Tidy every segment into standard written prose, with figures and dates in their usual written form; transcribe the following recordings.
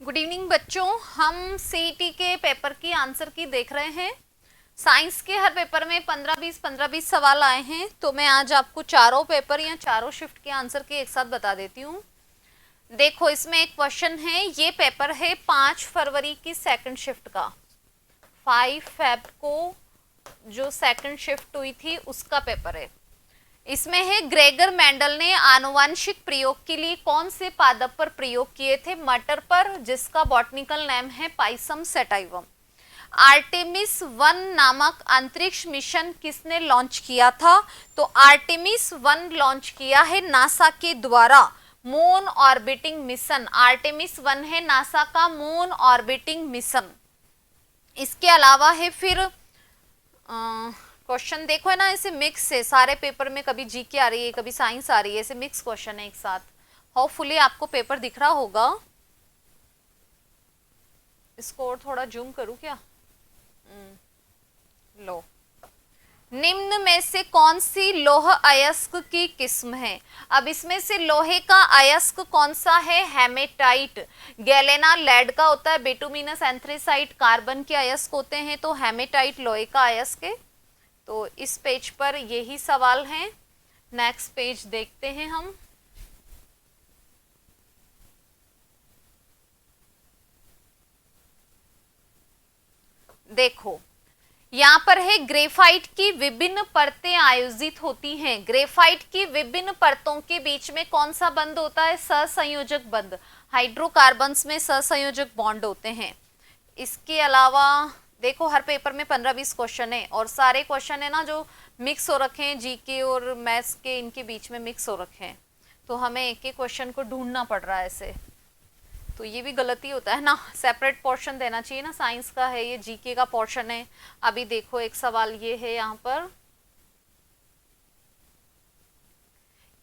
Good evening बच्चों, हम CET के पेपर की आंसर की देख रहे हैं। साइंस के हर पेपर में 15-20 सवाल आए हैं, तो मैं आज आपको चारों पेपर या चारों शिफ्ट के आंसर के एक साथ बता देती हूँ। देखो, इसमें एक क्वेश्चन है, ये पेपर है 5 फरवरी की सेकंड शिफ्ट का। 5 फेब को जो सेकंड शिफ्ट हुई थी उसका पेपर है। इसमें है ग्रेगर मेंडल ने आनुवंशिक प्रयोग के लिए कौन से पादप पर प्रयोग किए थे? मटर पर, जिसका बॉटनिकल नेम है पाइसम सेटाइवम। आर्टेमिस 1 नामक अंतरिक्ष मिशन किसने लॉन्च किया था? तो आर्टेमिस 1 लॉन्च किया है नासा के द्वारा मून ऑर्बिटिंग मिशन। आर्टेमिस 1 है नासा का मून ऑर्बिटिंग मिशन। इसके अलावा है फिर क्वेश्चन देखो है ना, ऐसे मिक्स है सारे पेपर में, कभी जीके आ रही है कभी साइंस आ रही है, ऐसे मिक्स क्वेश्चन है एक साथ। होपफुली आपको पेपर दिख रहा होगा। इसको और थोड़ा जूम करूं क्या? लो, निम्न में से कौन सी लौह अयस्क की किस्म है? अब इसमें से लोहे का अयस्क कौन सा है? हेमेटाइट। गैलेना लेड का होता है, बिटुमिनस एंथ्रेसाइट कार्बन के अयस्क होते हैं, तो हेमेटाइट लोहे का अयस्क है। तो इस पेज पर यही सवाल हैं। नेक्स्ट पेज देखते हैं हम। देखो, यहां पर है ग्रेफाइट की विभिन्न परतें आयोजित होती हैं। ग्रेफाइट की विभिन्न परतों के बीच में कौन सा बंध होता है? सहसंयोजक बंध। हाइड्रोकार्बन्स में सहसंयोजक बॉन्ड होते हैं। इसके अलावा देखो, हर पेपर में 15-20 क्वेश्चन है और सारे क्वेश्चन है ना जो मिक्स हो रखे हैं, जीके और मैथ्स के इनके बीच में मिक्स हो रखे हैं, तो हमें एक एक क्वेश्चन को ढूंढना पड़ रहा है ऐसे। तो ये भी गलती होता है ना, सेपरेट पोर्शन देना चाहिए ना। साइंस का है ये, जीके का पोर्शन है। अभी देखो एक सवाल ये है यहाँ पर,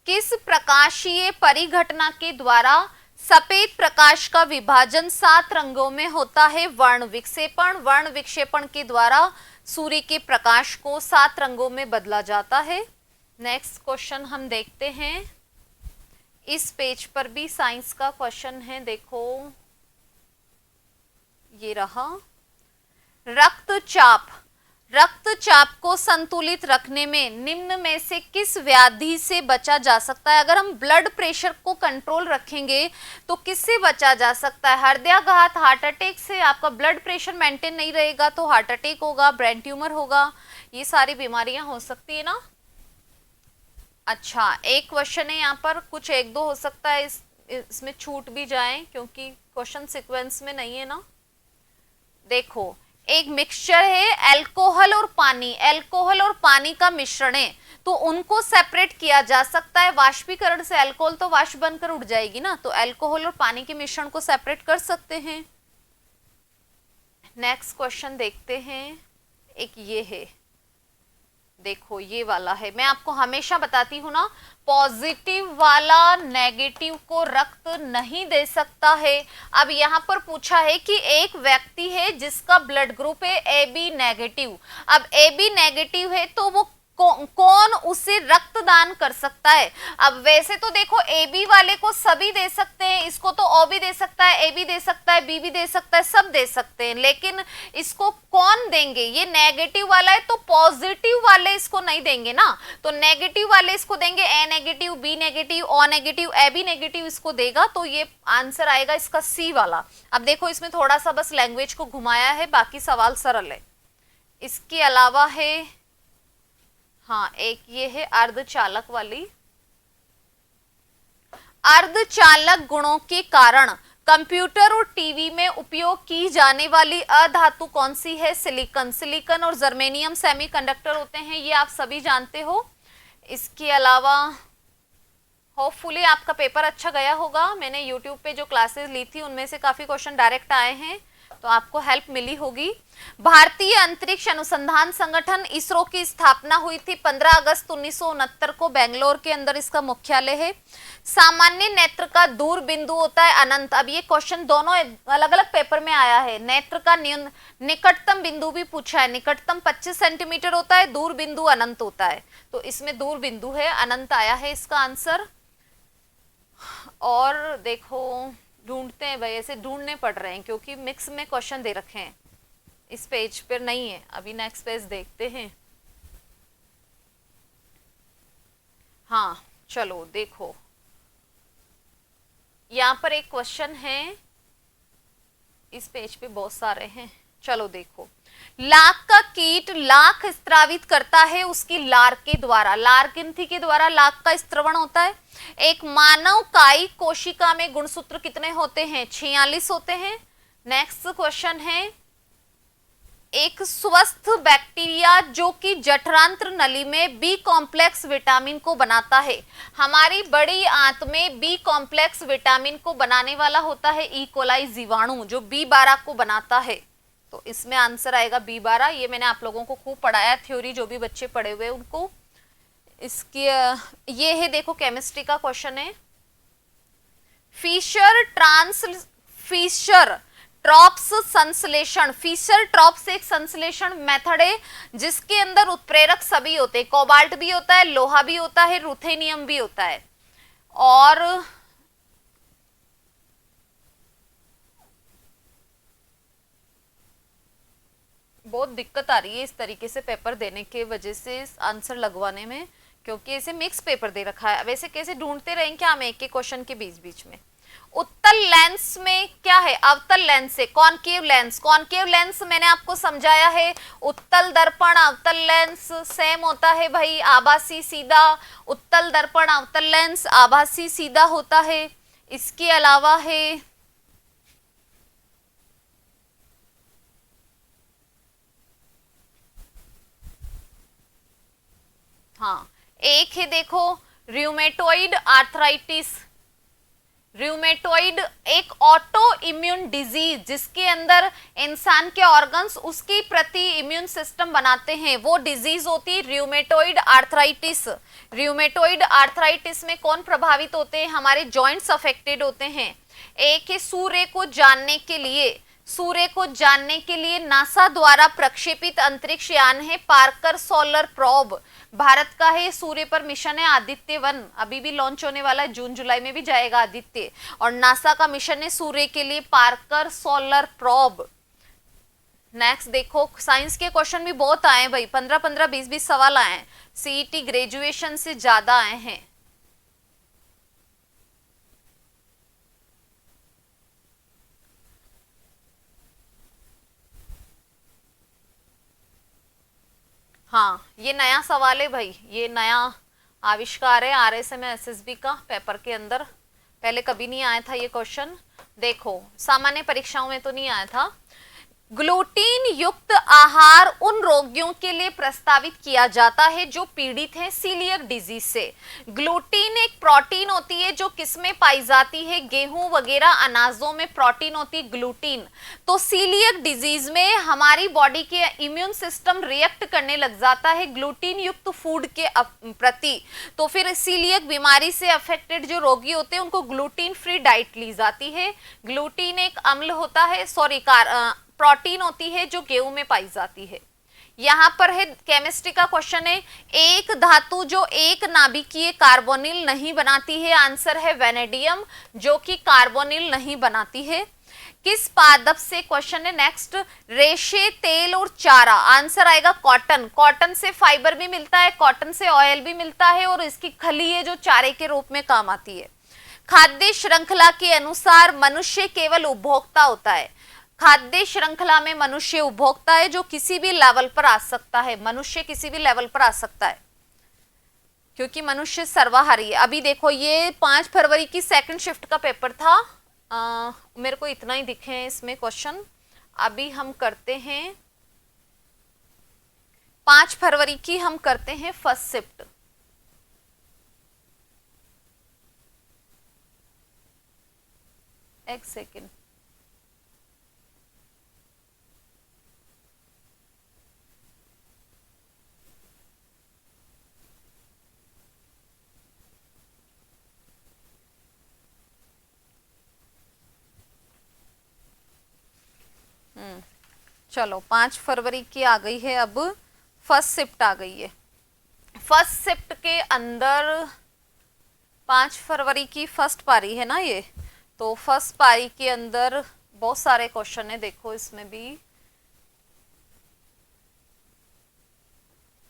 किस प्रकाशीय परिघटना के द्वारा सफेद प्रकाश का विभाजन 7 रंगों में होता है? वर्ण विक्षेपण। वर्ण विक्षेपण के द्वारा सूर्य के प्रकाश को 7 रंगों में बदला जाता है। नेक्स्ट क्वेश्चन हम देखते हैं। इस पेज पर भी साइंस का क्वेश्चन है। देखो, ये रहा। रक्तचाप। रक्तचाप को संतुलित रखने में निम्न में से किस व्याधि से बचा जा सकता है? अगर हम ब्लड प्रेशर को कंट्रोल रखेंगे तो किससे बचा जा सकता है? हृदयाघात, हार्ट अटैक से। आपका ब्लड प्रेशर मेंटेन नहीं रहेगा तो हार्ट अटैक होगा, ब्रेन ट्यूमर होगा, ये सारी बीमारियां हो सकती है ना। अच्छा, एक क्वेश्चन है यहाँ पर, कुछ एक दो हो सकता है इसमें छूट भी जाए क्योंकि क्वेश्चन सीक्वेंस में नहीं है ना। देखो, एक मिक्सचर है अल्कोहल और पानी। अल्कोहल और पानी का मिश्रण है, तो उनको सेपरेट किया जा सकता है वाष्पीकरण से। अल्कोहल तो वाष्प बनकर उड़ जाएगी ना, तो अल्कोहल और पानी के मिश्रण को सेपरेट कर सकते हैं। नेक्स्ट क्वेश्चन देखते हैं। एक ये है, देखो ये वाला है, मैं आपको हमेशा बताती हूँ ना, पॉजिटिव वाला नेगेटिव को रक्त नहीं दे सकता है। अब यहाँ पर पूछा है कि एक व्यक्ति है जिसका ब्लड ग्रुप है AB नेगेटिव। अब AB नेगेटिव है तो वो कौन उसे रक्तदान कर सकता है? अब वैसे तो देखो, AB वाले को सभी दे सकते हैं, इसको तो O भी दे सकता है, A भी दे सकता है, B भी दे सकता है, सब दे सकते हैं, लेकिन इसको कौन देंगे? ये नेगेटिव वाला है तो पॉजिटिव वाले इसको नहीं देंगे ना, तो नेगेटिव वाले इसको देंगे। A negative, B negative, O negative, AB negative इसको देगा, तो ये आंसर आएगा इसका C वाला। अब देखो, इसमें थोड़ा सा बस लैंग्वेज को घुमाया है, बाकी सवाल सरल है। इसके अलावा है, हाँ, एक ये है अर्धचालक वाली। अर्धचालक गुणों के कारण कंप्यूटर और टीवी में उपयोग की जाने वाली अधातु कौन सी है? सिलिकॉन। सिलिकॉन और जर्मेनियम सेमीकंडक्टर होते हैं, ये आप सभी जानते हो। इसके अलावा होपफुली आपका पेपर अच्छा गया होगा। मैंने यूट्यूब पे जो क्लासेस ली थी उनमें से काफी क्वेश्चन डायरेक्ट आए हैं, तो आपको हेल्प मिली होगी। भारतीय अंतरिक्ष अनुसंधान संगठन इसरो की स्थापना हुई थी 15 अगस्त 1969 को, बेंगलोर के अंदर इसका मुख्यालय है। सामान्य नेत्र का दूर बिंदु होता है अनंत। अब ये क्वेश्चन दोनों अलग अलग पेपर में आया है। नेत्र का निकटतम बिंदु भी पूछा है, निकटतम 25 सेंटीमीटर होता है, दूर बिंदु अनंत होता है, तो इसमें दूर बिंदु है, अनंत आया है इसका आंसर। और देखो, ढूंढते हैं भाई, ऐसे ढूंढने पड़ रहे हैं क्योंकि मिक्स में क्वेश्चन दे रखे हैं, इस पेज पर नहीं है। अभी नेक्स्ट पेज देखते हैं। हाँ चलो देखो, यहाँ पर एक क्वेश्चन है, इस पेज पे बहुत सारे हैं। चलो देखो, लाख का कीट लाख स्त्रावित करता है उसकी लार के द्वारा, लार ग्रंथि के द्वारा लाख का स्त्रवण होता है। एक मानव कायिक कोशिका में गुणसूत्र कितने होते हैं? 46 होते हैं। नेक्स्ट क्वेश्चन है, एक स्वस्थ बैक्टीरिया जो कि जठरांत्र नली में बी कॉम्प्लेक्स विटामिन को बनाता है। हमारी बड़ी आंत में बी कॉम्प्लेक्स विटामिन को बनाने वाला होता है ई कोलाई जीवाणु, जो B12 को बनाता है। तो इसमें आंसर आएगा B12। ये मैंने आप लोगों को खूब पढ़ाया थ्योरी, जो भी बच्चे पढ़े हुए उनको। इसकी ये है, देखो केमिस्ट्री का क्वेश्चन है, फिशर ट्रॉप्स संश्लेषण। फिशर ट्रॉप्स एक संश्लेषण मेथड है जिसके अंदर उत्प्रेरक सभी होते हैं, कोबाल्ट भी होता है, लोहा भी होता है, रुथेनियम भी होता है। और बहुत दिक्कत आ रही है इस तरीके से पेपर देने के वजह से आंसर लगवाने में, क्योंकि ऐसे मिक्स पेपर दे रखा है। वैसे कैसे ढूंढते रहेंगे क्या हम एक एक क्वेश्चन के बीच बीच में। उत्तल लेंस में क्या है? अवतल लेंस से कॉनकेव लेंस। कॉनकेव लेंस मैंने आपको समझाया है, उत्तल दर्पण अवतल लेंस सेम होता है भाई, आभासी सीधा। उत्तल दर्पण अवतल लेंस आभासी सीधा होता है। इसके अलावा है, हाँ एक है देखो, र्यूमेटॉइड आर्थराइटिस। र्यूमेटॉइड एक ऑटो इम्यून डिजीज जिसके अंदर इंसान के ऑर्गन्स उसकी प्रति इम्यून सिस्टम बनाते हैं, वो डिजीज होती है र्यूमेटॉइड आर्थराइटिस। र्यूमेटॉइड आर्थराइटिस में कौन प्रभावित होते हैं? हमारे जॉइंट्स अफेक्टेड होते हैं। एक है सूर्य को जानने के लिए, सूर्य को जानने के लिए नासा द्वारा प्रक्षेपित अंतरिक्ष यान है पार्कर सोलर प्रोब। भारत का है, सूर्य पर मिशन है आदित्य-1, अभी भी लॉन्च होने वाला है, जून जुलाई में भी जाएगा आदित्य। और नासा का मिशन है सूर्य के लिए पार्कर सोलर प्रोब। नेक्स्ट देखो, साइंस के क्वेश्चन भी बहुत आए भाई, 15-15, 20-20 सवाल आए हैं, सीईटी ग्रेजुएशन से ज्यादा आए हैं। हाँ ये नया सवाल है भाई, ये नया आविष्कार है RSM SSB का पेपर के अंदर, पहले कभी नहीं आया था ये क्वेश्चन। देखो सामान्य परीक्षाओं में तो नहीं आया था। ग्लूटीन युक्त आहार उन रोगियों के लिए प्रस्तावित किया जाता है जो पीड़ित हैं सीलियक डिजीज से। ग्लूटीन एक प्रोटीन होती है जो किसमें पाई जाती है? गेहूं वगैरह अनाजों में प्रोटीन होती है ग्लूटीन। तो सीलियक डिजीज में हमारी बॉडी के इम्यून सिस्टम रिएक्ट करने लग जाता है ग्लूटीन युक्त फूड के प्रति। तो फिर सीलियक बीमारी से अफेक्टेड जो रोगी होते हैं उनको ग्लूटीन फ्री डाइट ली जाती है। ग्लूटीन एक अम्ल होता है, प्रोटीन होती है जो गेहूं में पाई जाती है। यहां पर है केमिस्ट्री का क्वेश्चन है, एक धातु जो एक नाभिकीय कार्बोनिल नहीं बनाती है, आंसर है वेनेडियम, जो कि कार्बोनिल नहीं बनाती है। किस पादप से क्वेश्चन है नेक्स्ट, रेशे, तेल और चारा, आंसर आएगा कॉटन। कॉटन से फाइबर भी मिलता है, कॉटन से ऑयल भी मिलता है, और इसकी खली है जो चारे के रूप में काम आती है। खाद्य श्रृंखला के अनुसार मनुष्य केवल उपभोक्ता होता है। खाद्य श्रृंखला में मनुष्य उपभोक्ता है जो किसी भी लेवल पर आ सकता है, मनुष्य किसी भी लेवल पर आ सकता है क्योंकि मनुष्य सर्वाहारी है। अभी देखो ये 5 फरवरी की सेकंड शिफ्ट का पेपर था, मेरे को इतना ही दिखे हैं इसमें क्वेश्चन। अभी हम करते हैं 5 फरवरी की, हम करते हैं फर्स्ट शिफ्ट। एक सेकेंड, चलो 5 फरवरी की आ गई है, अब फर्स्ट शिफ्ट आ गई है। फर्स्ट शिफ्ट के अंदर 5 फरवरी की फर्स्ट पारी है ना ये, तो फर्स्ट पारी के अंदर बहुत सारे क्वेश्चन है, देखो इसमें भी।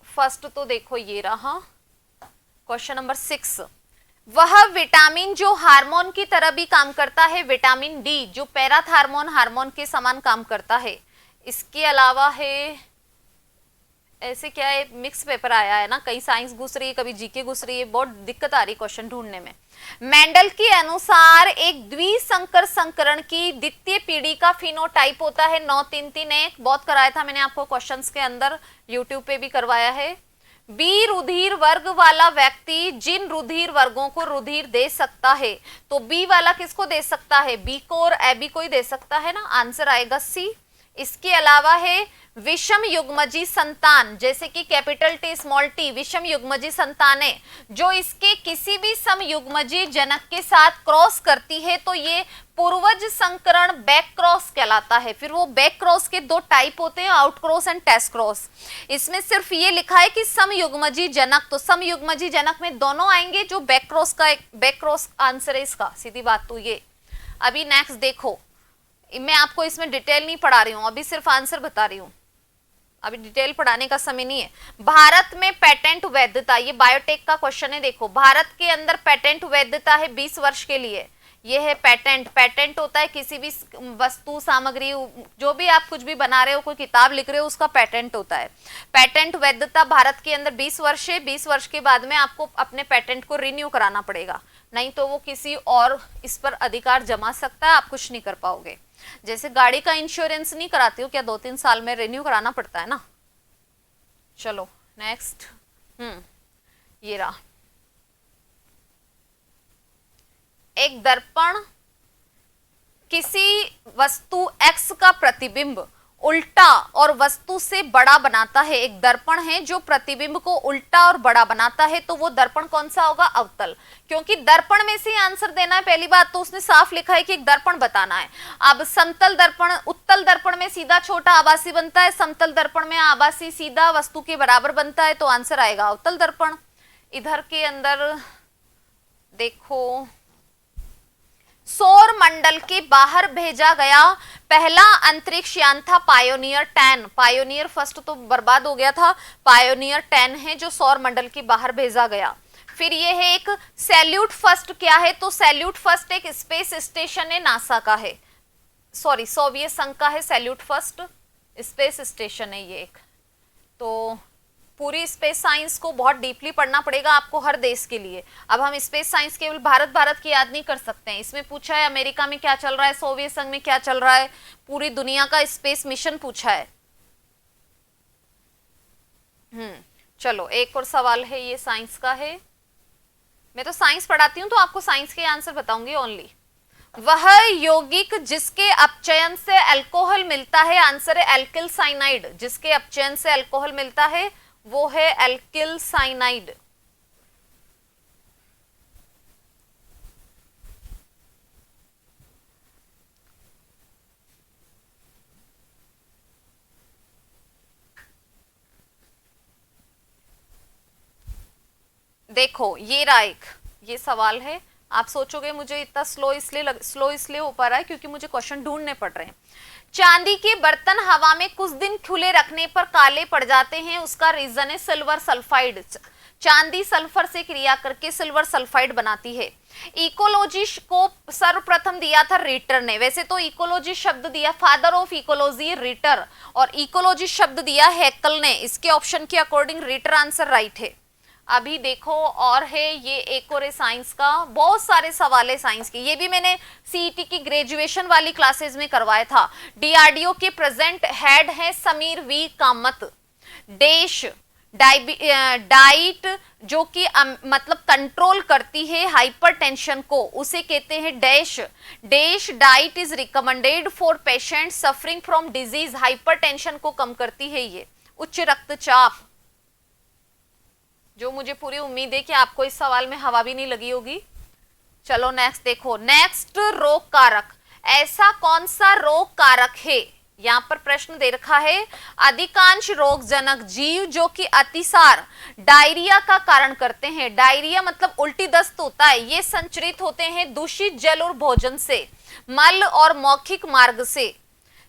फर्स्ट तो देखो ये रहा क्वेश्चन नंबर 6। वह विटामिन जो हार्मोन की तरह भी काम करता है, विटामिन डी जो पैराथार्मोन हार्मोन के समान काम करता है। इसके अलावा है, ऐसे क्या है, मिक्स पेपर आया है ना, कई साइंस घुस रही है, कभी जीके घुस रही है, बहुत दिक्कत आ रही है क्वेश्चन ढूंढने में। मेंडल के अनुसार एक द्विसंकर संकरण की द्वितीय पीढ़ी का फिनोटाइप होता है 9-3-3-1। बहुत कराया था मैंने आपको क्वेश्चंस के अंदर, यूट्यूब पे भी करवाया है। बी रुधिर वर्ग वाला व्यक्ति जिन रुधिर वर्गों को रुधिर दे सकता है, तो बी वाला किसको दे सकता है, बी को और एबी को ही दे सकता है ना, आंसर आएगा सी। इसके अलावा है विषम युग्मजी संतान, जैसे कि कैपिटल टी स्मॉल टी विषम युग्मजी संतानें जो इसके किसी भी समयुग्मजी जनक के साथ क्रॉस करती है, तो ये पूर्वज संकरण बैक क्रॉस कहलाता है। फिर वो बैक क्रॉस के दो टाइप होते हैं, out cross and test cross. इसमें सिर्फ ये लिखा है कि समयुग्मजी जनक, तो समयुग्मजी जनक में दोनों आएंगे, जो बैक क्रॉस का बैक क्रॉस आंसर है इसका, सीधी बात तो ये। अभी नेक्स्ट देखो, मैं आपको इसमें डिटेल नहीं पढ़ा रही हूं, अभी सिर्फ आंसर बता रही हूं, अभी डिटेल पढ़ाने का समय नहीं है। भारत में पेटेंट वैधता, ये बायोटेक का क्वेश्चन है, देखो भारत के अंदर पेटेंट वैधता है 20 वर्ष के लिए। ये है पेटेंट। पेटेंट होता है किसी भी वस्तु सामग्री, जो भी आप कुछ भी बना रहे हो, कोई किताब लिख रहे हो, उसका पेटेंट होता है। पेटेंट वैधता भारत के अंदर 20 वर्ष है। 20 वर्ष के बाद में आपको अपने पेटेंट को रिन्यू कराना पड़ेगा, नहीं तो वो किसी और इस पर अधिकार जमा सकता है, आप कुछ नहीं कर पाओगे। जैसे गाड़ी का इंश्योरेंस नहीं कराती हो क्या, 2-3 साल में रिन्यू कराना पड़ता है ना। चलो नेक्स्ट, ये रहा, एक दर्पण किसी वस्तु X का प्रतिबिंब उल्टा और वस्तु से बड़ा बनाता है। एक दर्पण है जो प्रतिबिंब को उल्टा और बड़ा बनाता है, तो वो दर्पण कौन सा होगा, अवतल। क्योंकि दर्पण में से आंसर देना है, पहली बात तो उसने साफ लिखा है कि एक दर्पण बताना है। अब समतल दर्पण, उत्तल दर्पण में सीधा छोटा आभासी बनता है, समतल दर्पण में आभासी सीधा वस्तु के बराबर बनता है, तो आंसर आएगा अवतल दर्पण। इधर के अंदर देखो, सौर मंडल के बाहर भेजा गया पहला अंतरिक्ष यान था पायोनियर 10। पायोनियर फर्स्ट तो बर्बाद हो गया था, पायोनियर 10 है जो सौर मंडल के बाहर भेजा गया। फिर ये है एक सैल्यूट फर्स्ट, क्या है, तो सैल्यूट फर्स्ट एक स्पेस स्टेशन है, नासा का है, सॉरी सोवियत संघ का है। सैल्यूट फर्स्ट स्पेस स्टेशन है ये एक। तो पूरी स्पेस साइंस को बहुत डीपली पढ़ना पड़ेगा आपको हर देश के लिए। अब हम स्पेस साइंस केवल भारत की याद नहीं कर सकते हैं। इसमें पूछा है अमेरिका में क्या चल रहा है, सोवियत संघ में क्या चल रहा है, पूरी दुनिया का स्पेस मिशन पूछा है। चलो एक और सवाल है, ये साइंस का है। मैं तो साइंस पढ़ाती हूँ तो आपको साइंस के आंसर बताऊंगी ओनली। वह यौगिक जिसके अपचयन से अल्कोहल मिलता है, आंसर है एल्किल साइनाइड। जिसके अपचयन से अल्कोहल मिलता है वो है एल्किल साइनाइड। देखो ये रहा एक, ये सवाल है। आप सोचोगे मुझे इतना स्लो इसलिए हो पा रहा है क्योंकि मुझे क्वेश्चन ढूंढने पड़ रहे हैं। चांदी के बर्तन हवा में कुछ दिन खुले रखने पर काले पड़ जाते हैं, उसका रीजन है सिल्वर सल्फाइड। चांदी सल्फर से क्रिया करके सिल्वर सल्फाइड बनाती है। इकोलॉजी को सर्वप्रथम दिया था रिटर ने। वैसे तो इकोलॉजी शब्द दिया, फादर ऑफ इकोलॉजी रिटर, और इकोलॉजी शब्द दिया हैकल ने। इसके ऑप्शन के अकॉर्डिंग रिटर आंसर राइट है। अभी देखो और है ये एक और है साइंस का, बहुत सारे सवाल है साइंस के। ये भी मैंने सीईटी की ग्रेजुएशन वाली क्लासेस में करवाया था। डीआरडीओ के प्रेजेंट हेड है समीर वी कामत। देश डाइट जो कि मतलब कंट्रोल करती है हाइपरटेंशन को, उसे कहते हैं dash. Dash diet is recommended for patient suffering from disease. Hypertension को कम करती है ये, उच्च रक्तचाप। जो मुझे पूरी उम्मीद है कि आपको इस सवाल में हवा भी नहीं लगी होगी। चलो नेक्स्ट देखो, नेक्स्ट रोग कारक। ऐसा कौन सा रोग कारक है यहाँ पर प्रश्न दे रखा है, अधिकांश रोगजनक जीव जो कि अतिसार डायरिया का कारण करते हैं, डायरिया मतलब उल्टी दस्त होता है, ये संचरित होते हैं दूषित जल और भोजन से, मल और मौखिक मार्ग से।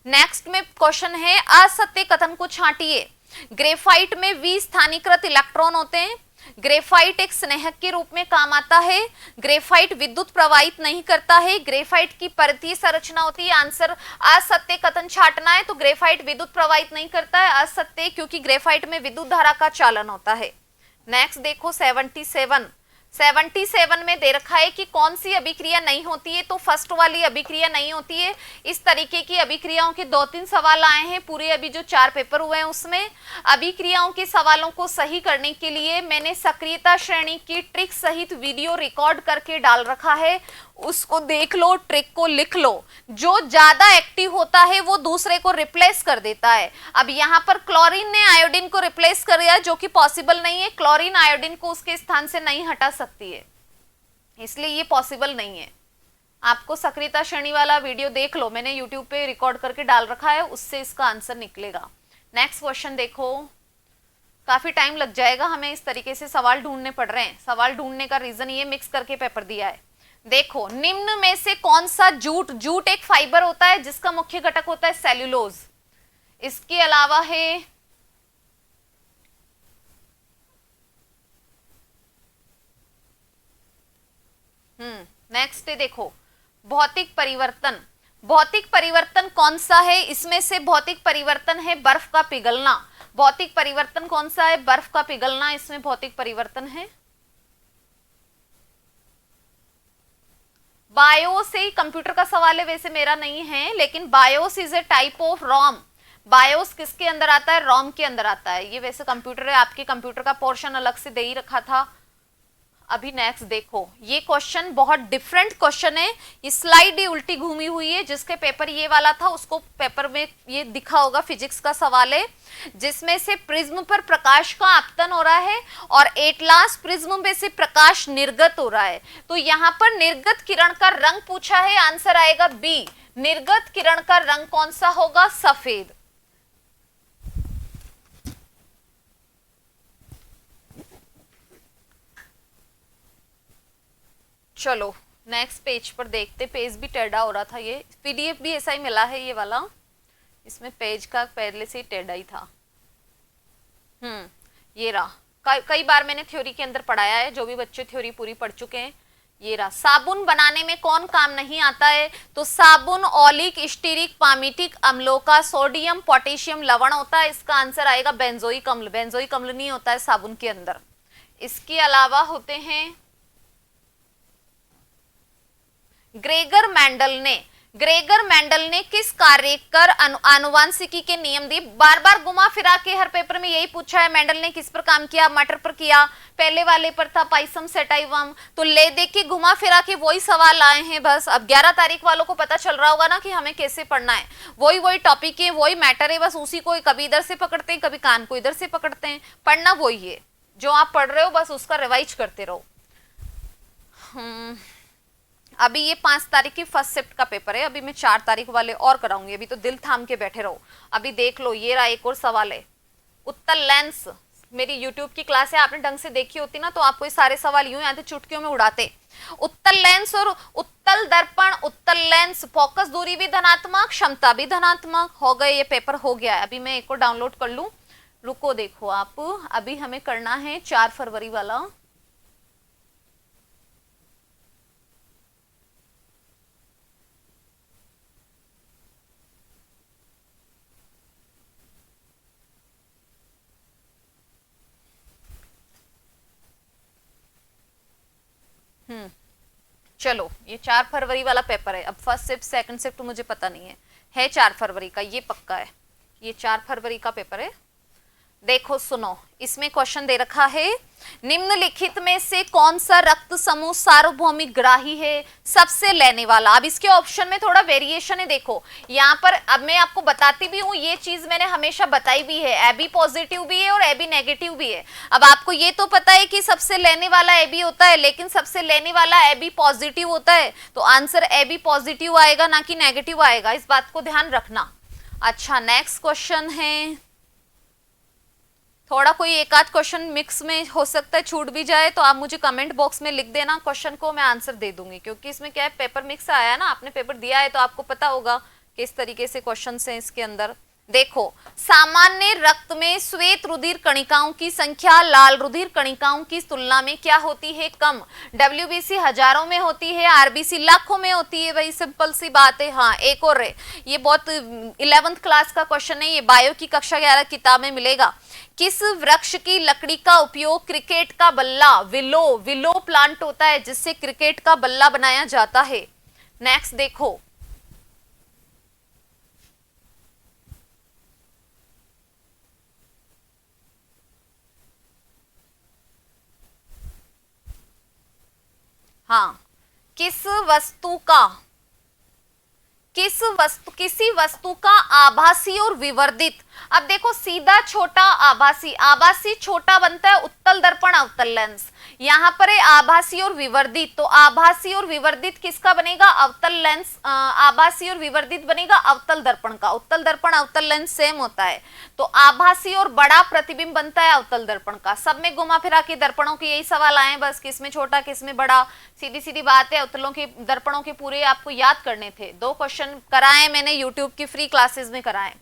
नेक्स्ट में क्वेश्चन है, असत्य कथन को छांटिए। ग्रेफाइट में 20 स्थानीकृत इलेक्ट्रॉन होते हैं। ग्रेफाइट एक स्नेहक के रूप में काम आता है। ग्रेफाइट विद्युत प्रवाहित नहीं करता है। ग्रेफाइट की परतीय संरचना होती है। आंसर असत्य कथन छांटना है तो ग्रेफाइट विद्युत प्रवाहित नहीं करता है, असत्य, क्योंकि ग्रेफाइट में विद्युत धारा का चालन होता है। नेक्स्ट देखो 77 में दे रखा है कि कौन सी अभिक्रिया नहीं होती है, तो फर्स्ट वाली अभिक्रिया नहीं होती है। इस तरीके की अभिक्रियाओं के 2-3 सवाल आए हैं पूरे अभी जो 4 पेपर हुए हैं उसमें। अभिक्रियाओं के सवालों को सही करने के लिए मैंने सक्रियता श्रेणी की ट्रिक सहित वीडियो रिकॉर्ड करके डाल रखा है, उसको देख लो, ट्रिक को लिख लो। जो ज्यादा एक्टिव होता है वो दूसरे को रिप्लेस कर देता है। अब यहाँ पर क्लोरीन ने आयोडीन को रिप्लेस कर दिया जो कि पॉसिबल नहीं है, क्लोरीन आयोडीन को उसके स्थान से नहीं हटा सकती है, इसलिए ये पॉसिबल नहीं है। आपको सक्रियता श्रेणी वाला वीडियो देख लो, मैंने यूट्यूब पे रिकॉर्ड करके डाल रखा है, उससे इसका आंसर निकलेगा। नेक्स्ट क्वेश्चन देखो, काफी टाइम लग जाएगा, हमें इस तरीके से सवाल ढूंढने पड़ रहे हैं। सवाल ढूंढने का रीजन ये मिक्स करके पेपर दिया है। देखो, निम्न में से कौन सा जूट एक फाइबर होता है जिसका मुख्य घटक होता है सेल्यूलोज। इसके अलावा है नेक्स्ट है, देखो भौतिक परिवर्तन। भौतिक परिवर्तन कौन सा है, इसमें से भौतिक परिवर्तन है बर्फ का पिघलना। भौतिक परिवर्तन कौन सा है, बर्फ का पिघलना, इसमें भौतिक परिवर्तन है। बायोस से कंप्यूटर का सवाल है, वैसे मेरा नहीं है, लेकिन BIOS is a type of ROM. BIOS किसके अंदर आता है, रोम के अंदर आता है। ये वैसे कंप्यूटर है, आपके कंप्यूटर का पोर्शन अलग से दे ही रखा था। अभी नेक्स्ट देखो, ये क्वेश्चन बहुत डिफरेंट क्वेश्चन है, ये स्लाइड ही उल्टी घूमी हुई है। जिसके पेपर ये वाला था उसको पेपर में ये दिखा होगा, फिजिक्स का सवाल है जिसमें से प्रिज्म पर प्रकाश का आपतन हो रहा है और एटलास प्रिज्म में से प्रकाश निर्गत हो रहा है। तो यहां पर निर्गत किरण का रंग पूछा है, आंसर आएगा बी। निर्गत किरण का रंग कौन सा होगा, सफेद। चलो नेक्स्ट पेज पर देखते, पेज भी टेढ़ा हो रहा था, ये पीडीएफ भी ऐसा ही मिला है ये वाला, इसमें पेज का पहले से ही टेढ़ा ही था। ये रहा, कई बार मैंने थ्योरी के अंदर पढ़ाया है, जो भी बच्चे थ्योरी पूरी पढ़ चुके हैं। ये रहा, साबुन बनाने में कौन काम नहीं आता है, तो साबुन ऑलिक, स्टीरिक, पामिटिक अम्लों का सोडियम पोटेशियम लवण होता है। इसका आंसर आएगा बेंजोइक अम्ल। बेंजोइक अम्ल नहीं होता है साबुन के अंदर। इसके अलावा होते हैं ग्रेगर मेंडल ने किस कार्य कर आनुवांशिकी के नियम दिए। बार बार घुमा फिरा के हर पेपर में यही पूछा है, मेंडल ने किस पर काम किया, मटर पर किया, पहले वाले पर था पाइसम सेटाइवम। तो ले दे के घुमा फिरा के वही सवाल आए हैं बस। अब 11 तारीख वालों को पता चल रहा होगा ना कि हमें कैसे पढ़ना है, वही टॉपिक है, वही मैटर है, बस उसी को कभी इधर से पकड़ते हैं, कभी कान को इधर से पकड़ते हैं। पढ़ना वही है, जो आप पढ़ रहे हो बस उसका रिवाइज करते रहो। अभी ये 5 तारीख की फर्स्ट शिफ्ट का पेपर है, अभी मैं 4 तारीख वाले और कराऊंगी। अभी तो दिल थाम के बैठे रहो। अभी देख लो, ये रहा एक और सवाल है, उत्तल लेंस। मेरी यूट्यूब की क्लास है, आपने ढंग से देखी होती ना तो आपको ये सारे सवाल यूं आते, चुटकियों में उड़ाते। उत्तल लेंस और उत्तल दर्पण, उत्तल लेंस, फोकस दूरी भी धनात्मक, क्षमता भी धनात्मक। हो गए, ये पेपर हो गया है। अभी मैं एक और डाउनलोड कर लूं, रुको देखो आप। अभी हमें करना है 4 फरवरी वाला। चलो, ये 4 फरवरी वाला पेपर है। अब फर्स्ट शिफ्ट सेकंड शिफ्ट मुझे पता नहीं है 4 फरवरी का, ये पक्का है, ये 4 फरवरी का पेपर है। देखो सुनो, इसमें क्वेश्चन दे रखा है, निम्नलिखित में से कौन सा रक्त समूह सार्वभौमिक ग्राही है, सबसे लेने वाला। अब इसके ऑप्शन में थोड़ा वेरिएशन है। देखो यहाँ पर, अब मैं आपको बताती भी हूँ, ये चीज मैंने हमेशा बताई भी है, एबी पॉजिटिव भी है और एबी नेगेटिव भी है। अब आपको ये तो पता है कि सबसे लेने वाला एबी होता है, लेकिन सबसे लेने वाला एबी पॉजिटिव होता है, तो आंसर एबी पॉजिटिव आएगा, ना कि नेगेटिव आएगा। इस बात को ध्यान रखना। अच्छा, नेक्स्ट क्वेश्चन है, थोड़ा कोई एक आध क्वेश्चन मिक्स में हो सकता है छूट भी जाए, तो आप मुझे कमेंट बॉक्स में लिख देना क्वेश्चन को, मैं आंसर दे दूंगी, क्योंकि इसमें क्या है, पेपर मिक्स आया है ना, आपने पेपर दिया है तो आपको पता होगा किस तरीके से क्वेश्चन हैं इसके अंदर। देखो, सामान्य रक्त में श्वेत रुधिर कणिकाओं की संख्या लाल रुधिर कणिकाओं की तुलना में क्या होती है? कम। डब्ल्यूबीसी हजारों में होती है, आरबीसी लाखों में होती है, भाई सिंपल सी बात है। हाँ, एक और है, ये बहुत 11th क्लास का क्वेश्चन है, ये बायो की कक्षा 11 किताब में मिलेगा। किस वृक्ष की लकड़ी का उपयोग क्रिकेट का बल्ला, विलो प्लांट होता है जिससे क्रिकेट का बल्ला बनाया जाता है। नेक्स्ट देखो, हाँ, किसी वस्तु का आभासी और विवर्धित। अब देखो, सीधा छोटा आभासी छोटा बनता है उत्तल दर्पण अवतल लेंस, यहां पर है आभासी और विवर्धित, तो आभासी और विवर्धित किसका बनेगा? अवतल लेंस। आभासी और विवर्धित बनेगा अवतल दर्पण का, उत्तल दर्पण अवतल लेंस सेम होता है, तो आभासी और बड़ा प्रतिबिंब बनता है अवतल दर्पण का। सब में घुमा फिरा के दर्पणों के यही सवाल आए, बस किसमें छोटा किसमें बड़ा, सीधी सीधी बात है। अवतलों के दर्पणों के पूरे आपको याद करने थे, 2 क्वेश्चन कराए मैंने यूट्यूब की फ्री क्लासेस में कराए।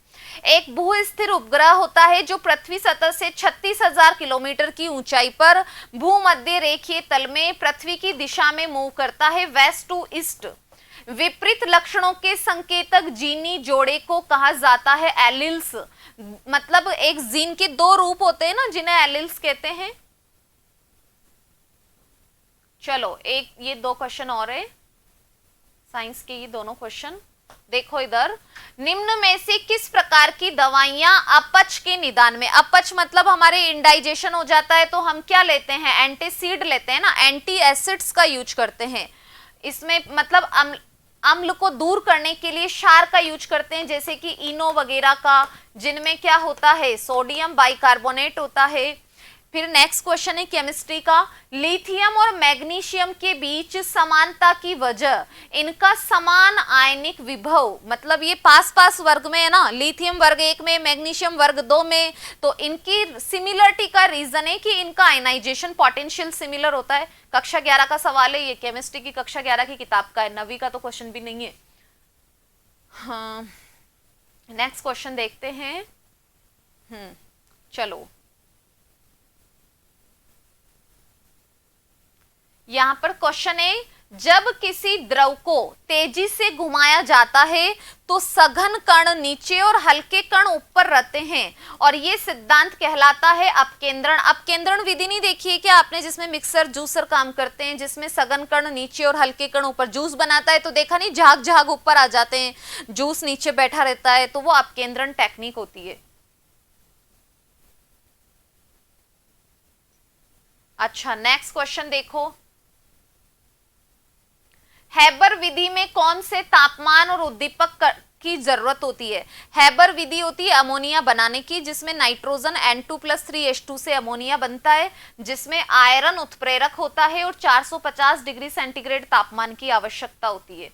एक भू-स्थिर उपग्रह होता है जो पृथ्वी सतह से 36,000 किलोमीटर की ऊंचाई पर भूमध्य रेखीय तल में पृथ्वी की दिशा में मूव करता है, वेस्ट टू ईस्ट। विपरीत लक्षणों के संकेतक जीनी जोड़े को कहा जाता है एलिल्स। मतलब एक जीन के 2 रूप होते हैं ना, जिन्हें एलिल्स कहते हैं। चलो, एक ये 2 क्वेश्चन और है साइंस के, ये दोनों क्वेश्चन देखो इधर। निम्न में से किस प्रकार की दवाइयां अपच के निदान में, अपच मतलब हमारे इंडाइजेशन हो जाता है तो हम क्या लेते हैं? एंटीसीड लेते हैं ना, एंटी एसिड्स का यूज करते हैं। इसमें मतलब अम्ल को दूर करने के लिए क्षार का यूज करते हैं, जैसे कि इनो वगैरह का, जिनमें क्या होता है? सोडियम बाइकार्बोनेट होता है। फिर नेक्स्ट क्वेश्चन है केमिस्ट्री का, लिथियम और मैग्नीशियम के बीच समानता की वजह, इनका समान आयनिक विभव, मतलब ये पास पास वर्ग में है ना, लिथियम वर्ग 1 में, मैग्नीशियम वर्ग 2 में, तो इनकी सिमिलरिटी का रीजन है कि इनका आयनाइजेशन पोटेंशियल सिमिलर होता है। कक्षा 11 का सवाल है ये, केमिस्ट्री की कक्षा 11 की किताब का है, 9वीं का तो क्वेश्चन भी नहीं है। हाँ, नेक्स्ट क्वेश्चन देखते हैं। चलो, यहां पर क्वेश्चन है, जब किसी द्रव को तेजी से घुमाया जाता है तो सघन कण नीचे और हल्के कण ऊपर रहते हैं, और यह सिद्धांत कहलाता है अपकेंद्रण। अपकेंद्रण विधि नहीं देखी है क्या आपने, जिसमें मिक्सर जूसर काम करते हैं, जिसमें सघन कण नीचे और हल्के कण ऊपर, जूस बनाता है तो देखा नहीं, झाग झाग ऊपर आ जाते हैं, जूस नीचे बैठा रहता है, तो वो अपकेंद्रण टेक्निक होती है। अच्छा, नेक्स्ट क्वेश्चन देखो, हैबर विधि में कौन से तापमान और उद्दीपक की जरूरत होती है? हैबर विधि होती है अमोनिया बनाने की, जिसमें नाइट्रोजन N2+3H2 से अमोनिया बनता है, जिसमें आयरन उत्प्रेरक होता है और 450 डिग्री सेंटीग्रेड तापमान की आवश्यकता होती है।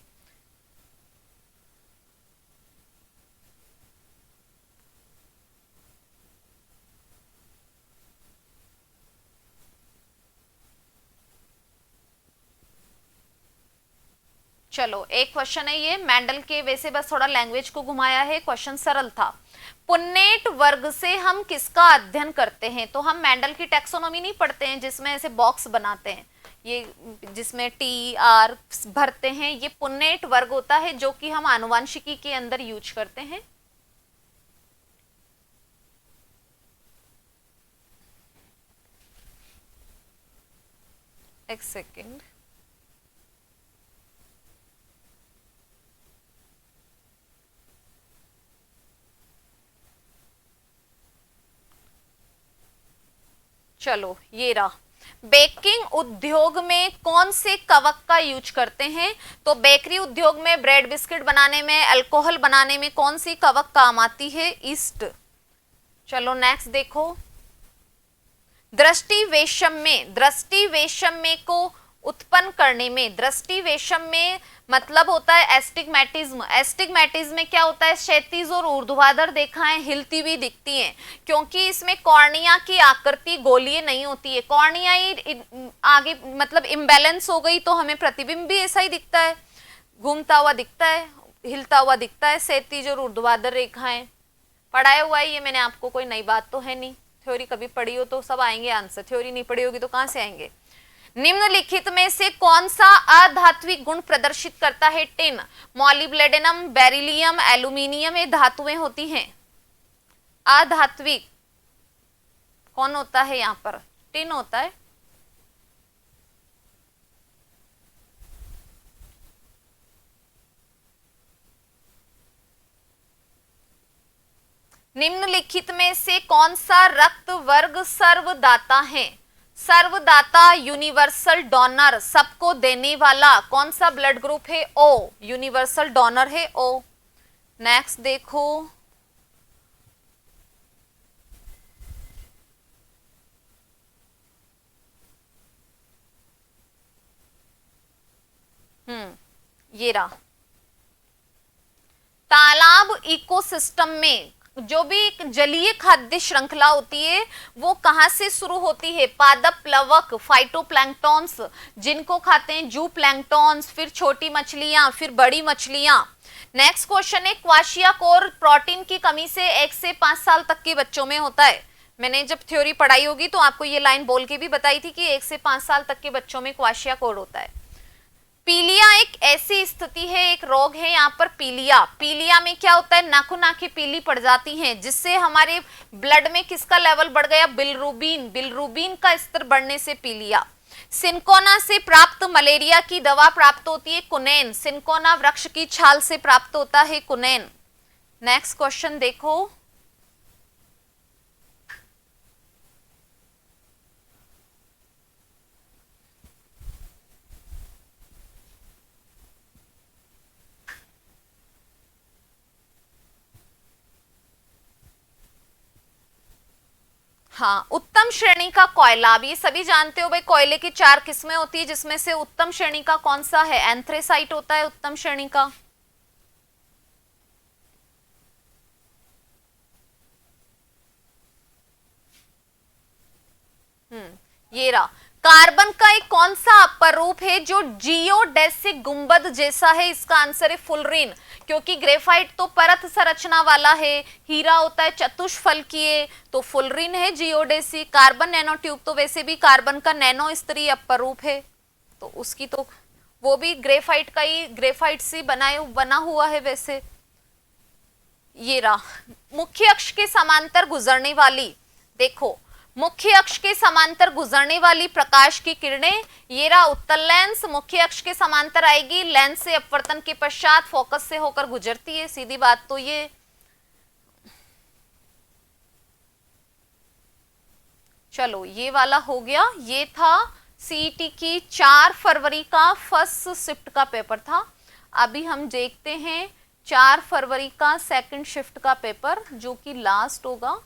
चलो, एक क्वेश्चन है ये मेंडल के, वैसे बस थोड़ा लैंग्वेज को घुमाया है, क्वेश्चन सरल था। पुन्नेट वर्ग से हम किसका अध्ययन करते हैं? तो हम मेंडल की टैक्सोनॉमी नहीं पढ़ते हैं जिसमें ऐसे बॉक्स बनाते हैं, ये जिसमें TR भरते हैं, ये पुन्नेट वर्ग होता है जो कि हम आनुवांशिकी के अंदर यूज करते हैं। एक सेकेंड, चलो ये रहा। बेकिंग उद्योग में कौन से कवक का यूज करते हैं? तो बेकरी उद्योग में, ब्रेड बिस्किट बनाने में, अल्कोहल बनाने में कौन सी कवक काम आती है? ईस्ट। चलो नेक्स्ट देखो, दृष्टि वैषम्य को उत्पन्न करने में। दृष्टिवेशम में मतलब होता है एस्टिग्मेटिज्म। एस्टिग्मेटिज्म में क्या होता है, क्षैतिज और ऊर्ध्वाधर रेखाएं हिलती हुई दिखती हैं, क्योंकि इसमें कॉर्निया की आकृति गोलीय नहीं होती है। कॉर्निया ही आगे मतलब इम्बैलेंस हो गई तो हमें प्रतिबिंब भी ऐसा ही दिखता है, घूमता हुआ दिखता है, हिलता हुआ दिखता है। क्षैतिज और ऊर्ध्वाधर रेखाएं पढ़ाया हुआ है, ये मैंने आपको, कोई नई बात तो है नहीं। थ्योरी कभी पढ़ी हो तो सब आएंगे आंसर, थ्योरी नहीं पढ़ी होगी तो कहां से आएंगे। निम्नलिखित में से कौन सा अधात्विक गुण प्रदर्शित करता है। टिन, मॉलिब्लेडिनम, बेरिलियम, एल्यूमिनियम, ये धातुएं होती हैं। अधात्विक कौन होता है यहां पर, टिन होता है। निम्नलिखित में से कौन सा रक्त वर्ग सर्वदाता है। सर्वदाता, यूनिवर्सल डोनर, सबको देने वाला। कौन सा ब्लड ग्रुप है, ओ, यूनिवर्सल डोनर है ओ। नेक्स्ट देखो, ये रहा। तालाब इकोसिस्टम में जो भी जलीय खाद्य श्रृंखला होती है वो कहां से शुरू होती है। पादप, प्लवक, फाइटोप्लैंक्टॉन्स जिनको खाते हैं जू प्लैंक्टॉन्स, फिर छोटी मछलियां, फिर बड़ी मछलियां। नेक्स्ट क्वेश्चन है, क्वाशियाकोर प्रोटीन की कमी से 1 से 5 साल तक के बच्चों में होता है। मैंने जब थ्योरी पढ़ाई होगी तो आपको ये लाइन बोल के भी बताई थी कि 1 से 5 साल तक के बच्चों में क्वाशियाकोर होता है। पीलिया एक ऐसी स्थिति है, एक रोग है यहाँ पर पीलिया। पीलिया में क्या होता है, नाखून आंखें पीली पड़ जाती हैं, जिससे हमारे ब्लड में किसका लेवल बढ़ गया, बिलरुबिन। बिलरुबिन का स्तर बढ़ने से पीलिया। सिनकोना से प्राप्त मलेरिया की दवा प्राप्त होती है कुनैन। सिनकोना वृक्ष की छाल से प्राप्त होता है कुनैन। नेक्स्ट क्वेश्चन देखो, हाँ, उत्तम श्रेणी का कोयला। अब ये सभी जानते हो भाई, कोयले की 4 किस्में होती है, जिसमें से उत्तम श्रेणी का कौन सा है, एंथ्रेसाइट होता है उत्तम श्रेणी का। ये रहा। कार्बन का एक कौन सा अपरूप है जो जियोडेसिक गुंबद जैसा है, इसका आंसर है फुलरीन, क्योंकि ग्रेफाइट तो परत संरचना वाला है, हीरा होता है चतुष्फलकीय, तो फुलरीन है जियोडेसिक। कार्बन नैनोट्यूब तो वैसे भी कार्बन का नैनो स्तरीय अपरूप है, तो उसकी तो वो भी ग्रेफाइट का ही, ग्रेफाइट से बना हुआ है वैसे। ये रहा। मुख्य अक्ष के समांतर गुजरने वाली, देखो मुख्य अक्ष के समांतर गुजरने वाली प्रकाश की किरणें, ये रहा उत्तल लेंस, मुख्य अक्ष के समांतर आएगी, लेंस से अपवर्तन के पश्चात फोकस से होकर गुजरती है, सीधी बात तो ये। चलो ये वाला हो गया। ये था सीईटी की 4 फरवरी का फर्स्ट शिफ्ट का पेपर था। अभी हम देखते हैं 4 फरवरी का सेकंड शिफ्ट का पेपर, जो कि लास्ट होगा।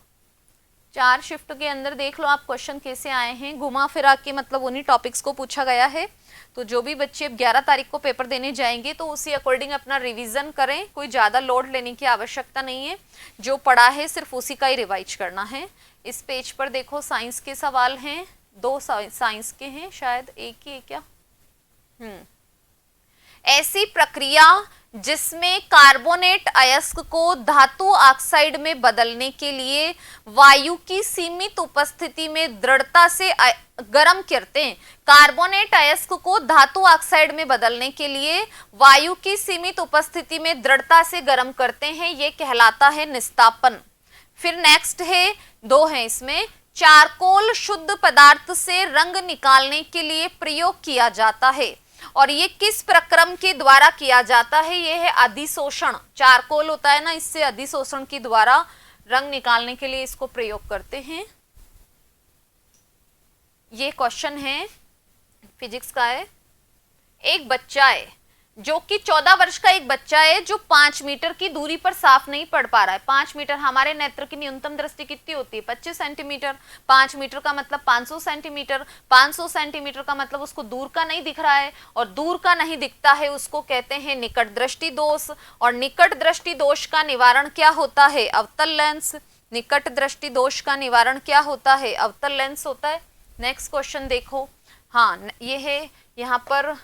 4 शिफ्ट के अंदर देख लो आप क्वेश्चन कैसे आए हैं, घुमा फिरा के, मतलब उन्हीं टॉपिक्स को पूछा गया है। तो जो भी बच्चे 11 तारीख को पेपर देने जाएंगे तो उसी अकॉर्डिंग अपना रिवीजन करें, कोई ज़्यादा लोड लेने की आवश्यकता नहीं है, जो पढ़ा है सिर्फ उसी का ही रिवाइज करना है। इस पेज पर देखो साइंस के सवाल हैं, 2 साइंस के हैं, शायद एक ही है क्या। ऐसी प्रक्रिया जिसमें कार्बोनेट अयस्क को धातु ऑक्साइड में बदलने के लिए वायु की सीमित उपस्थिति में दृढ़ता से गर्म करते हैं। कार्बोनेट अयस्क को धातु ऑक्साइड में बदलने के लिए वायु की सीमित उपस्थिति में दृढ़ता से गर्म करते हैं, यह कहलाता है निस्तापन। फिर नेक्स्ट है, 2 है इसमें। चारकोल शुद्ध पदार्थ से रंग निकालने के लिए प्रयोग किया जाता है, और ये किस प्रक्रम के द्वारा किया जाता है, ये है अधिशोषण। चारकोल होता है ना, इससे अधिशोषण के द्वारा रंग निकालने के लिए इसको प्रयोग करते हैं। ये क्वेश्चन है फिजिक्स का है। एक बच्चा है, जो कि 14 वर्ष का एक बच्चा है जो 5 मीटर की दूरी पर साफ नहीं पढ़ पा रहा है। 5 मीटर, हमारे नेत्र की न्यूनतम दृष्टि कितनी होती है? 25 सेंटीमीटर। 5 मीटर का मतलब 500 सेंटीमीटर। 500 सेंटीमीटर का मतलब उसको दूर का नहीं दिख रहा है, और दूर का नहीं दिखता है उसको कहते हैं निकट दृष्टि दोष। और निकट दृष्टि दोष का निवारण क्या होता है? अवतल लेंस। निकट दृष्टि दोष का निवारण क्या होता है? अवतल लेंस होता है। नेक्स्ट क्वेश्चन देखो। हाँ, ये है यहाँ पर,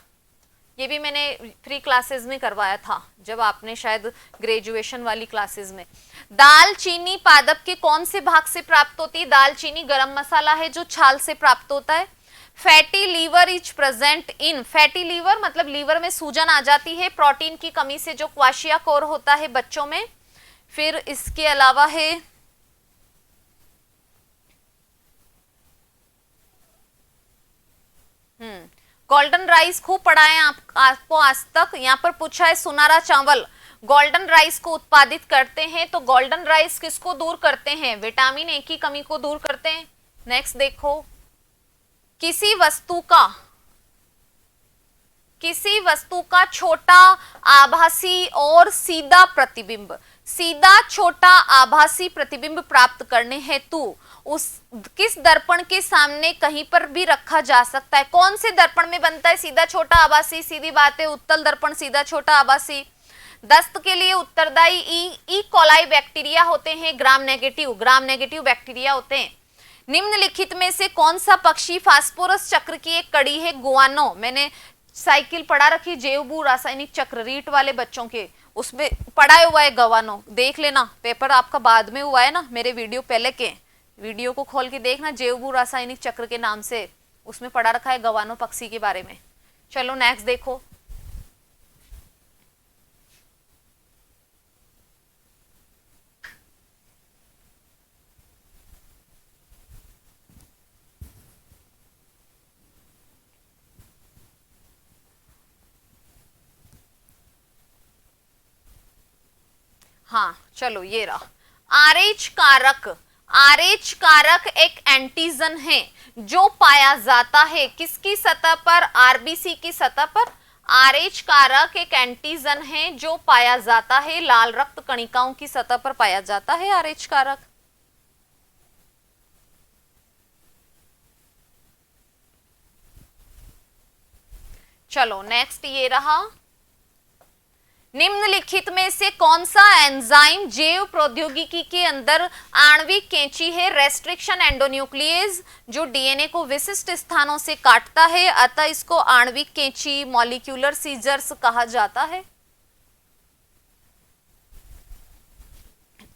ये भी मैंने फ्री क्लासेस में करवाया था जब आपने शायद ग्रेजुएशन वाली क्लासेस में। दालचीनी पादप के कौन से भाग से प्राप्त होती है? दालचीनी गरम मसाला है जो छाल से प्राप्त होता है। Fatty liver is present in, fatty liver मतलब लीवर में सूजन आ जाती है प्रोटीन की कमी से, जो क्वाशियाकोर होता है बच्चों में। फिर इसके अलावा है गोल्डन राइस, खूब पढ़ा है आपको आज तक। यहाँ पर पूछा है सुनहरा चावल गोल्डन राइस को उत्पादित करते हैं, तो गोल्डन राइस किसको दूर करते हैं? विटामिन ए की कमी को दूर करते हैं। नेक्स्ट देखो, किसी वस्तु का छोटा आभासी और सीधा प्रतिबिंब, सीधा छोटा आभासी प्रतिबिंब प्राप्त करने हेतु उस किस दर्पण के सामने कहीं पर भी रखा जा सकता है? कौन से दर्पण में बनता है सीधा छोटा आभासी? सीधी बात है, उत्तल दर्पण सीधा छोटा आभासी। दस्त के लिए उत्तरदायी ई कोलाई बैक्टीरिया होते हैं, ग्राम नेगेटिव बैक्टीरिया होते हैं। निम्नलिखित में से कौन सा पक्षी फास्फोरस चक्र की एक कड़ी है? गुआनो। मैंने साइकिल पढ़ा रखी जैव रासायनिक चक्र रीट वाले बच्चों के, उसमें पढ़ा हुआ है गवानो, देख लेना, पेपर आपका बाद में हुआ है ना, मेरे वीडियो पहले के वीडियो को खोल के देखना, जैव रासायनिक चक्र के नाम से उसमें पढ़ा रखा है गवानो पक्षी के बारे में। चलो नेक्स्ट देखो। हाँ चलो, ये रहा आरएच कारक। आरएच कारक एक एंटीजन है जो पाया जाता है किसकी सतह पर? आरबीसी की सतह पर। आरएच कारक एक एंटीजन है जो पाया जाता है लाल रक्त कणिकाओं की सतह पर पाया जाता है आरएच कारक। चलो नेक्स्ट ये रहा, निम्नलिखित में से कौन सा एंजाइम जैव प्रौद्योगिकी के अंदर आणविक कैंची है? रेस्ट्रिक्शन एंडोन्यूक्लियेज, जो डीएनए को विशिष्ट स्थानों से काटता है, अतः इसको आणविक कैंची, मॉलिक्यूलर सीजर्स कहा जाता है।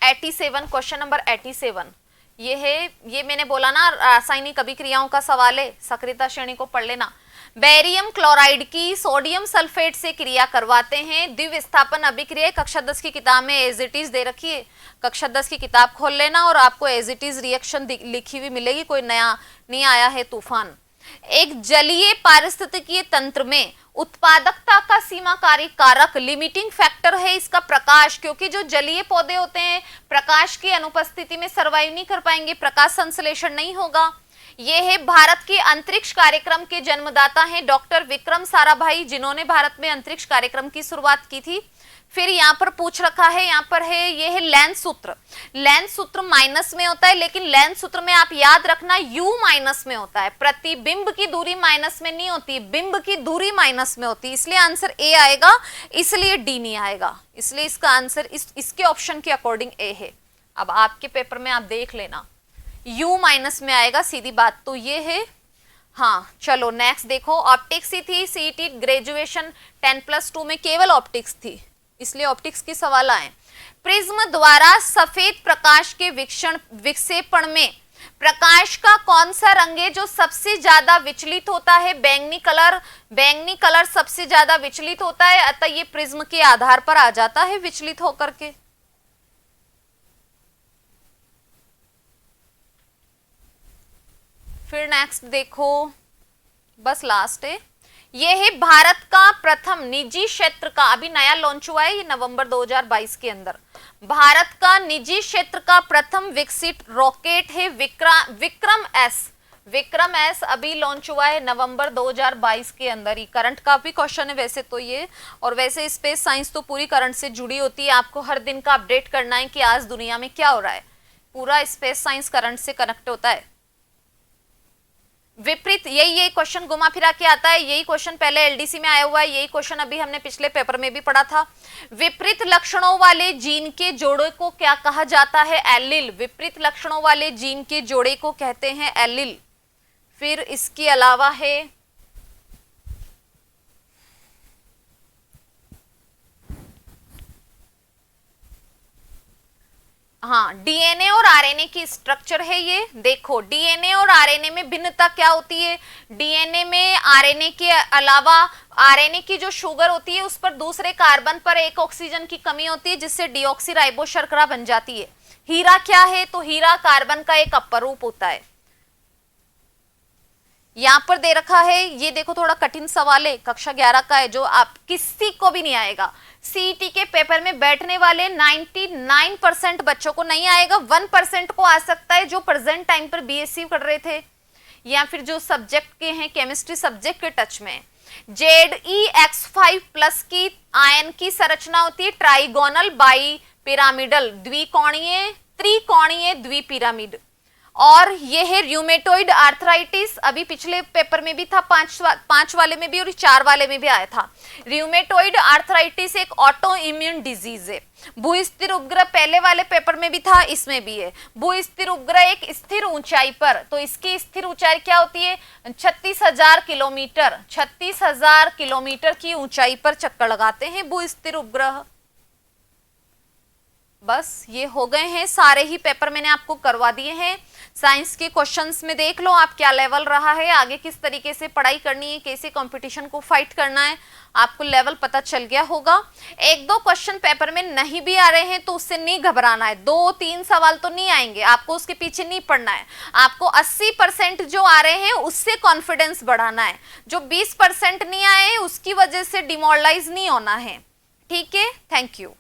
87, क्वेश्चन नंबर 87 ये है, ये मैंने बोला ना रासायनिक अभिक्रियाओं का सवाल है, सक्रियता श्रेणी को पढ़ लेना। बेरियम क्लोराइड की सोडियम सल्फेट से क्रिया करवाते हैं। द्विविस्थापन अभिक्रिया कक्षा 10 की किताब में एज इट इज दे रखी है, कक्षा 10 की किताब खोल लेना और आपको एज इट इज रिएक्शन लिखी हुई मिलेगी, कोई नया नहीं आया है तूफान। एक जलीय पारिस्थितिकीय तंत्र में उत्पादकता का सीमाकारी कारक, लिमिटिंग फैक्टर है इसका प्रकाश, क्योंकि जो जलीय पौधे होते हैं प्रकाश की अनुपस्थिति में सर्वाइव नहीं कर पाएंगे, प्रकाश संश्लेषण नहीं होगा। ये है भारत के अंतरिक्ष कार्यक्रम के जन्मदाता हैं डॉक्टर विक्रम साराभाई, जिन्होंने भारत में अंतरिक्ष कार्यक्रम की शुरुआत की थी। फिर यहाँ पर पूछ रखा है, यहाँ पर है, ये है लेंस सूत्र। लेंस सूत्र माइनस में होता है, लेकिन लेंस सूत्र में आप याद रखना यू माइनस में होता है, प्रतिबिंब की दूरी माइनस में नहीं होती, बिंब की दूरी माइनस में होती है, इसलिए आंसर ए आएगा, इसलिए डी नहीं आएगा, इसलिए इसका आंसर इसके ऑप्शन के अकॉर्डिंग ए है। अब आपके पेपर में आप देख लेना U माइनस में आएगा, सीधी बात तो ये है। हाँ चलो नेक्स्ट देखो, ऑप्टिक्स ही थी, सीईटी ग्रेजुएशन 10+2 में केवल ऑप्टिक्स थी, इसलिए ऑप्टिक्स के सवाल आए। प्रिज्म द्वारा सफेद प्रकाश के विक्षेपण में प्रकाश का कौन सा रंग है जो सबसे ज्यादा विचलित होता है? बैंगनी कलर। बैंगनी कलर सबसे ज्यादा विचलित होता है, अतः ये प्रिज्म के आधार पर आ जाता है विचलित होकर के। फिर नेक्स्ट देखो, बस लास्ट है, ये है भारत का प्रथम निजी क्षेत्र का, अभी नया लॉन्च हुआ है ये नवंबर 2022 के अंदर, भारत का निजी क्षेत्र का प्रथम विकसित रॉकेट है विक्रम एस। विक्रम एस अभी लॉन्च हुआ है नवंबर 2022 के अंदर ही। करंट का भी क्वेश्चन है वैसे तो ये, और वैसे स्पेस साइंस तो पूरी करंट से जुड़ी होती है। आपको हर दिन का अपडेट करना है कि आज दुनिया में क्या हो रहा है। पूरा स्पेस साइंस करंट से कनेक्ट होता है। विपरीत, यही क्वेश्चन घुमा फिरा के आता है। यही क्वेश्चन पहले एलडीसी में आया हुआ है, यही क्वेश्चन अभी हमने पिछले पेपर में भी पढ़ा था। विपरीत लक्षणों वाले जीन के जोड़े को क्या कहा जाता है? एलिल। विपरीत लक्षणों वाले जीन के जोड़े को कहते हैं एलिल। फिर इसके अलावा है हाँ, डीएनए और आरएनए की स्ट्रक्चर है ये। देखो, डीएनए और आरएनए में भिन्नता क्या होती है? डीएनए में आरएनए के अलावा आरएनए की जो शुगर होती है उस पर दूसरे कार्बन पर एक ऑक्सीजन की कमी होती है, जिससे डीऑक्सीराइबो शर्करा बन जाती है। हीरा क्या है? तो हीरा कार्बन का एक अपरूप होता है। यहां पर दे रखा है, ये देखो थोड़ा कठिन सवाल है, कक्षा 11 का है, जो आप किसी को भी नहीं आएगा। सीईटी के पेपर में बैठने वाले 99% बच्चों को नहीं आएगा, 1% को आ सकता है जो प्रेजेंट टाइम पर बीएससी कर रहे थे या फिर जो सब्जेक्ट के हैं केमिस्ट्री सब्जेक्ट के टच में। ZeX5+ की आयन की संरचना होती है ट्राइगोनल बाई पिरामिडल, द्विकोणीय त्रिकोणीय द्विपिरामिड। और ये है र्यूमेटोइड आर्थराइटिस, अभी पिछले पेपर में भी था, 5 वाले में भी और 4 वाले में भी आया था। र्यूमेटोइड आर्थराइटिस एक ऑटो इम्यून डिजीज है। भूस्थिर उपग्रह पहले वाले पेपर में भी था, इसमें भी है। भूस्थिर उपग्रह एक स्थिर ऊंचाई पर, तो इसकी स्थिर ऊंचाई क्या होती है? 36,000 किलोमीटर। 36,000 किलोमीटर की ऊंचाई पर चक्कर लगाते हैं भूस्थिर उपग्रह। बस ये हो गए हैं सारे ही पेपर, मैंने आपको करवा दिए हैं। साइंस के क्वेश्चंस में देख लो आप क्या लेवल रहा है, आगे किस तरीके से पढ़ाई करनी है, कैसे कंपटीशन को फाइट करना है, आपको लेवल पता चल गया होगा। 1-2 क्वेश्चन पेपर में नहीं भी आ रहे हैं तो उससे नहीं घबराना है। 2-3 सवाल तो नहीं आएंगे, आपको उसके पीछे नहीं पड़ना है। आपको 80% जो आ रहे हैं उससे कॉन्फिडेंस बढ़ाना है। जो 20% नहीं आए उसकी वजह से डिमोरलाइज नहीं होना है। ठीक है, थैंक यू।